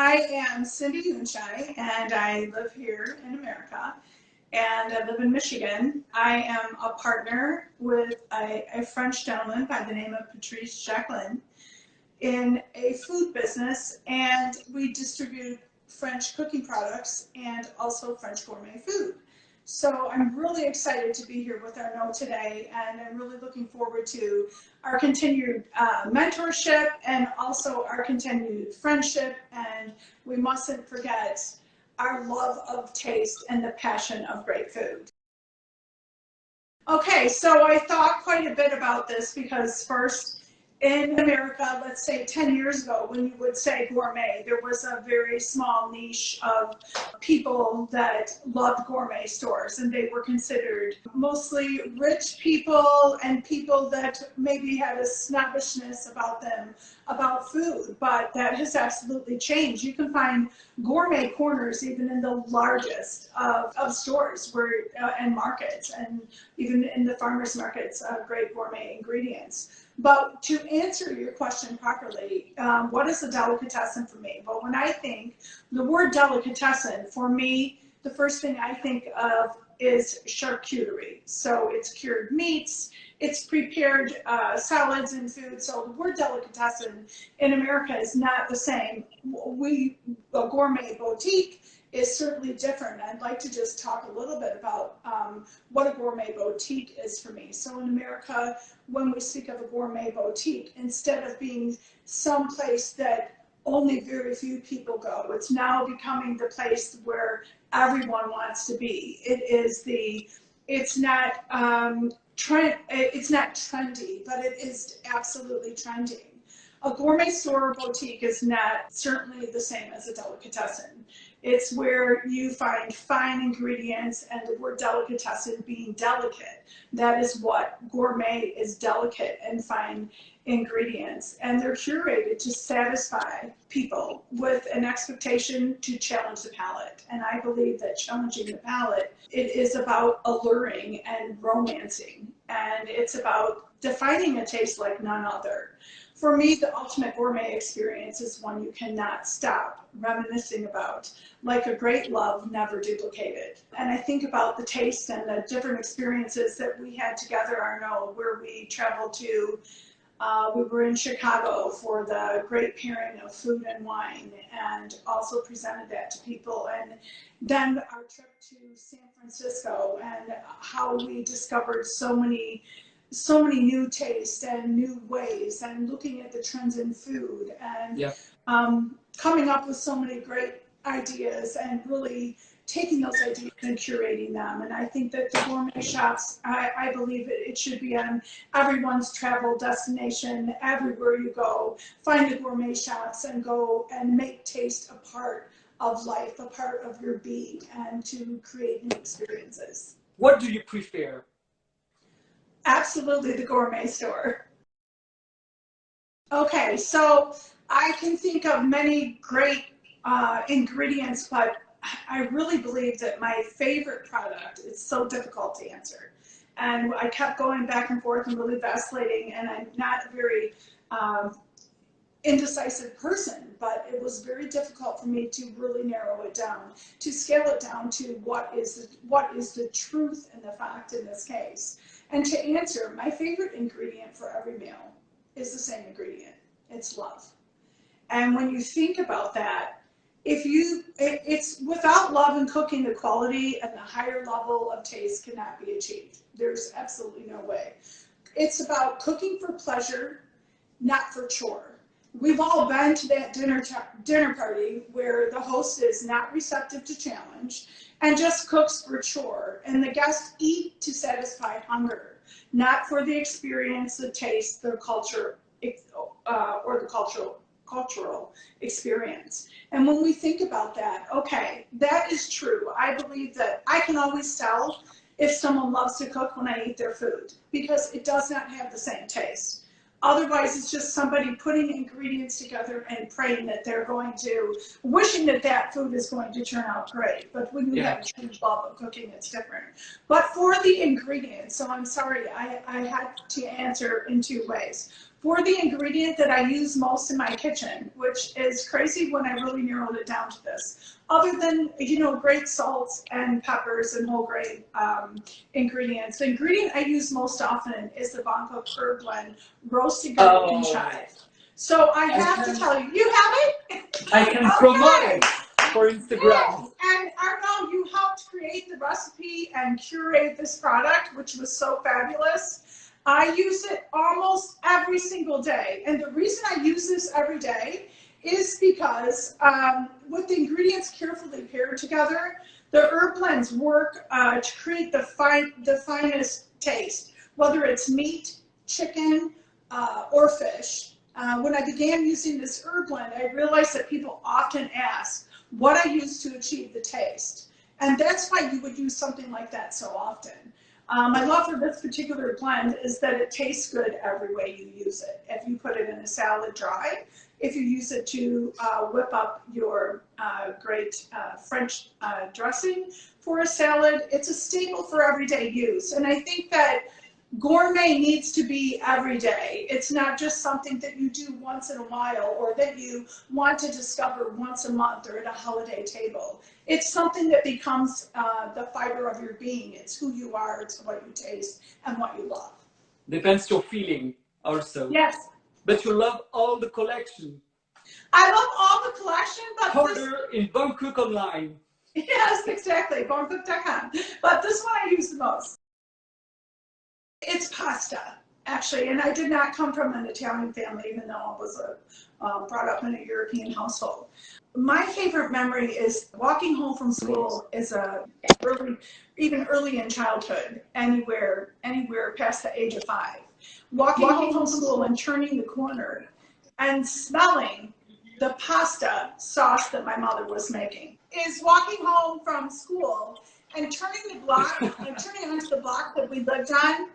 I am Cindy JUNCAJ, and I live here in America, and I live in Michigan. I am a partner with a French gentleman by the name of Patrice Jacqueline in a food business, and we distribute French cooking products and also French gourmet food. So I'm really excited to be here with Arnaud today, and I'm really looking forward to our continued mentorship and also our continued friendship, and we mustn't forget our love of taste and the passion of great food. Okay, so I thought quite a bit about this because first, in America, let's say 10 years ago, when you would say gourmet, there was a very small niche of people that loved gourmet stores, and they were considered mostly rich people and people that maybe had a snobbishness about them, about food, but that has absolutely changed. You can find gourmet corners even in the largest of stores and markets, and even in the farmers markets, great gourmet ingredients. But to answer your question properly, what is a delicatessen for me? Well, when I think the word delicatessen, for me, the first thing I think of is charcuterie. So it's cured meats, it's prepared salads and food. So the word delicatessen in America is not the same. A gourmet boutique is certainly different. I'd like to just talk a little bit about what a gourmet boutique is for me. So in America, when we speak of a gourmet boutique, instead of being some place that only very few people go, it's now becoming the place where everyone wants to be. It's not trendy, but it is absolutely trending. A gourmet store or boutique is not certainly the same as a delicatessen. It's where you find fine ingredients, and the word delicatessen being delicate. That is what gourmet is, delicate and fine ingredients. And they're curated to satisfy people with an expectation to challenge the palate. And I believe that challenging the palate, it is about alluring and romancing. And it's about defining a taste like none other. For me, the ultimate gourmet experience is one you cannot stop reminiscing about, like a great love never duplicated. And I think about the taste and the different experiences that we had together, Arnaud, where we traveled to, we were in Chicago for the great pairing of food and wine, and also presented that to people. And then our trip to San Francisco, and how we discovered so many new tastes and new ways, and looking at the trends in food, and coming up with so many great ideas, and really taking those ideas and curating them. And I think that the gourmet shops, I believe it should be on everyone's travel destination. Everywhere you go, find the gourmet shops and go and make taste a part of life, a part of your being, and to create new experiences. What do you prefer? Absolutely the gourmet store. Okay, so I can think of many great ingredients, but I really believe that my favorite product is so difficult to answer. And I kept going back and forth and really vacillating, and I'm not a very indecisive person, but it was very difficult for me to really narrow it down, to scale it down to what is the truth and the fact in this case. And to answer, my favorite ingredient for every meal is the same ingredient. It's love. And when you think about that, it's without love in cooking, the quality and the higher level of taste cannot be achieved. There's absolutely no way. It's about cooking for pleasure, not for chore. We've all been to that dinner party where the host is not receptive to challenge and just cooks for chore, and the guests eat to satisfy hunger, not for the experience, the taste, the culture, or the cultural experience. And when we think about that, okay, that is true. I believe that I can always tell if someone loves to cook when I eat their food, because it does not have the same taste. Otherwise, it's just somebody putting ingredients together and praying that they're going to, wishing that that food is going to turn out great. But when you have a true love of cooking, it's different. But for the ingredients, so I'm sorry, I had to answer in two ways. for the ingredient that I use most in my kitchen, which is crazy when I really narrowed it down to this. Other than, you know, great salts and peppers and whole grain ingredients, the ingredient I use most often is the Bangkok herb blend, roasted garlic and chive. So I have to tell you, you have it? I can promote it for Instagram. Yes. And Arno, you helped create the recipe and curate this product, which was so fabulous. I use it almost every single day. And the reason I use this every day is because with the ingredients carefully paired together, the herb blends work to create the finest taste, whether it's meat, chicken, or fish. When I began using this herb blend, I realized that people often ask what I use to achieve the taste. And that's why you would use something like that so often. My love for this particular blend is that it tastes good every way you use it. If you put it in a salad dry, if you use it to whip up your great French dressing for a salad, it's a staple for everyday use. And I think that gourmet needs to be every day. It's not just something that you do once in a while or that you want to discover once a month or at a holiday table. It's something that becomes the fiber of your being. It's who you are, it's what you taste and what you love. Depends your feeling also. Yes. But you love all the collection. I love all the collection, but Order in Bangkok online. Yes, exactly, Bangkok.com. But this one I use the most. It's pasta, actually, and I did not come from an Italian family, even though I was brought up in a European household. My favorite memory is walking home from school is even early in childhood, anywhere past the age of 5. Walking home from school and turning the corner and smelling the pasta sauce that my mother was making. Is walking home from school and turning the block, turning onto the block that we lived on,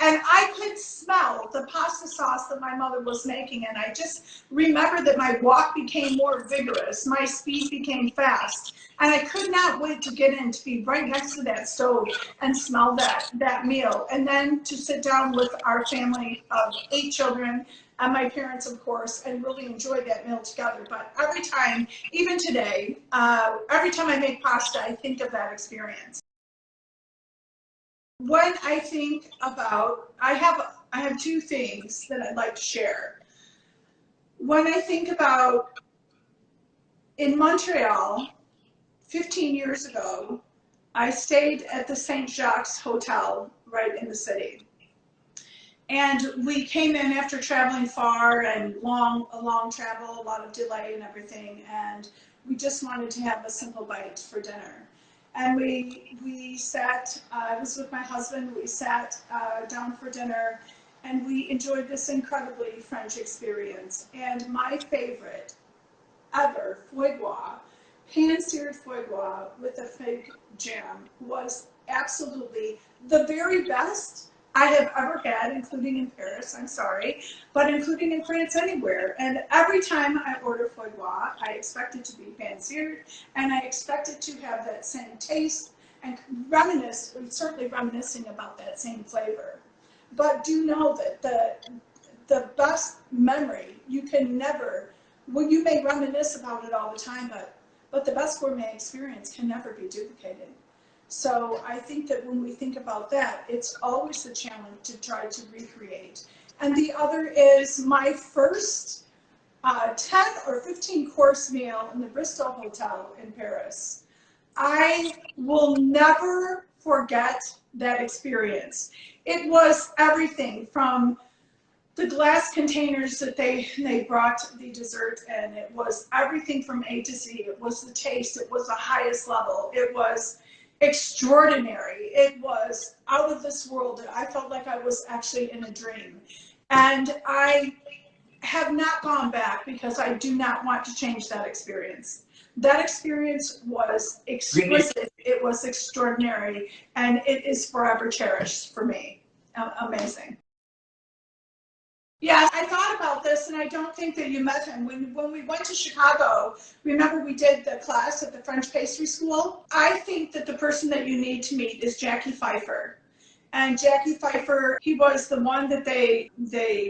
and I could smell the pasta sauce that my mother was making, and I just remember that my walk became more vigorous, my speed became fast, and I could not wait to get in, to be right next to that stove and smell that meal, and then to sit down with our family of 8 children, and my parents, of course, and really enjoy that meal together. But every time, even today, every time I make pasta, I think of that experience. When I think about, I have 2 things that I'd like to share. When I think about in Montreal, 15 years ago, I stayed at the St. Jacques Hotel right in the city. And we came in after traveling far and a long travel, a lot of delay and everything, and we just wanted to have a simple bite for dinner. And we sat, I was with my husband, we sat down for dinner, and we enjoyed this incredibly French experience. And my favorite ever, foie gras, pan-seared foie gras with a fig jam, was absolutely the very best I have ever had, including in Paris, I'm sorry, but including in France, anywhere. And every time I order foie gras, I expect it to be pan-seared, and I expect it to have that same taste and certainly reminiscing about that same flavor. But do know that the best memory, you can never, well, you may reminisce about it all the time, but the best gourmet experience can never be duplicated. So I think that when we think about that, it's always a challenge to try to recreate. And the other is my first 10 or 15 course meal in the Bristol Hotel in Paris. I will never forget that experience. It was everything from the glass containers that they brought the dessert in. It was everything from A to Z. It was the taste. It was the highest level. It was extraordinary. It was out of this world. I felt like I was actually in a dream. And I have not gone back because I do not want to change that experience. That experience was exquisite. It was extraordinary. And it is forever cherished for me. Amazing. Yeah, I thought about this, and I don't think that you met him. When we went to Chicago, remember we did the class at the French pastry school? I think that the person that you need to meet is Jackie Pfeiffer. And Jackie Pfeiffer, he was the one that they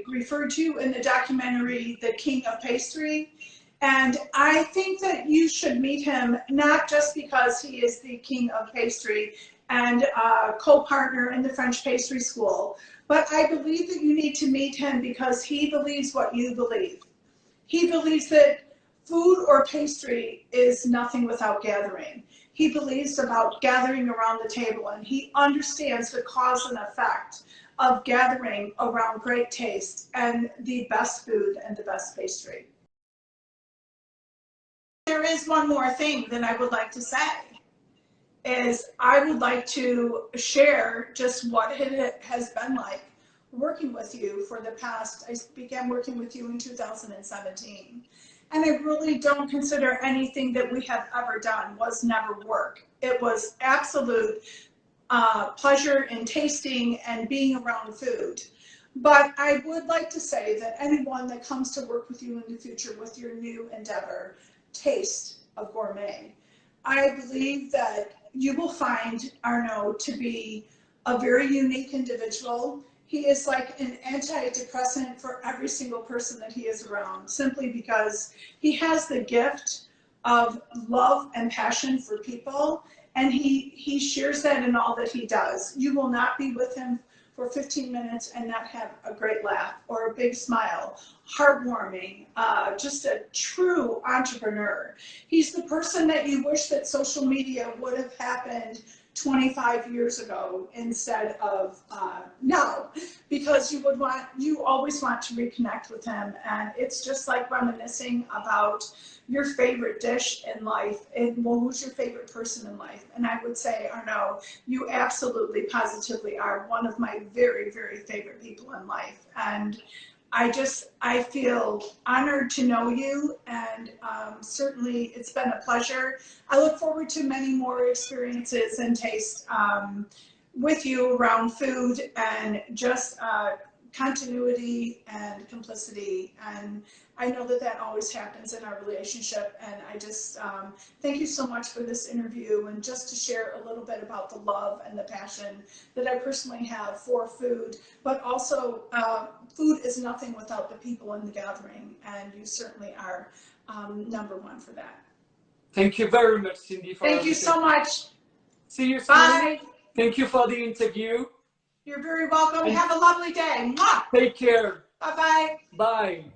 referred to in the documentary, The King of Pastry. And I think that you should meet him, not just because he is the King of Pastry and co-partner in the French Pastry School, but I believe that you need to meet him because he believes what you believe. He believes that food or pastry is nothing without gathering. He believes about gathering around the table, and he understands the cause and effect of gathering around great taste and the best food and the best pastry. There is one more thing that I would like to say, is I would like to share just what it has been like working with you for the past, I began working with you in 2017. And I really don't consider anything that we have ever done was never work. It was absolute pleasure in tasting and being around food. But I would like to say that anyone that comes to work with you in the future with your new endeavor, Taste of Gourmet, I believe that you will find Arnaud to be a very unique individual. He is like an antidepressant for every single person that he is around, simply because he has the gift of love and passion for people, and he shares that in all that he does. You will not be with him for 15 minutes and not have a great laugh or a big smile, heartwarming, just a true entrepreneur. He's the person that you wish that social media would have happened 25 years ago instead of now, because you always want to reconnect with him, and it's just like reminiscing about your favorite dish in life and who's your favorite person in life. And I would say, Arnaud, you absolutely positively are one of my very, very favorite people in life. And I feel honored to know you, and certainly it's been a pleasure. I look forward to many more experiences and taste with you around food and just continuity and complicity. And I know that that always happens in our relationship, and I just thank you so much for this interview, and just to share a little bit about the love and the passion that I personally have for food, but also food is nothing without the people in the gathering, and you certainly are #1 for that. Thank you very much, Cindy. Thank you so much. See you soon. Bye. Thank you for the interview. You're very welcome. Have a lovely day. Mwah! Take care. Bye-bye. Bye.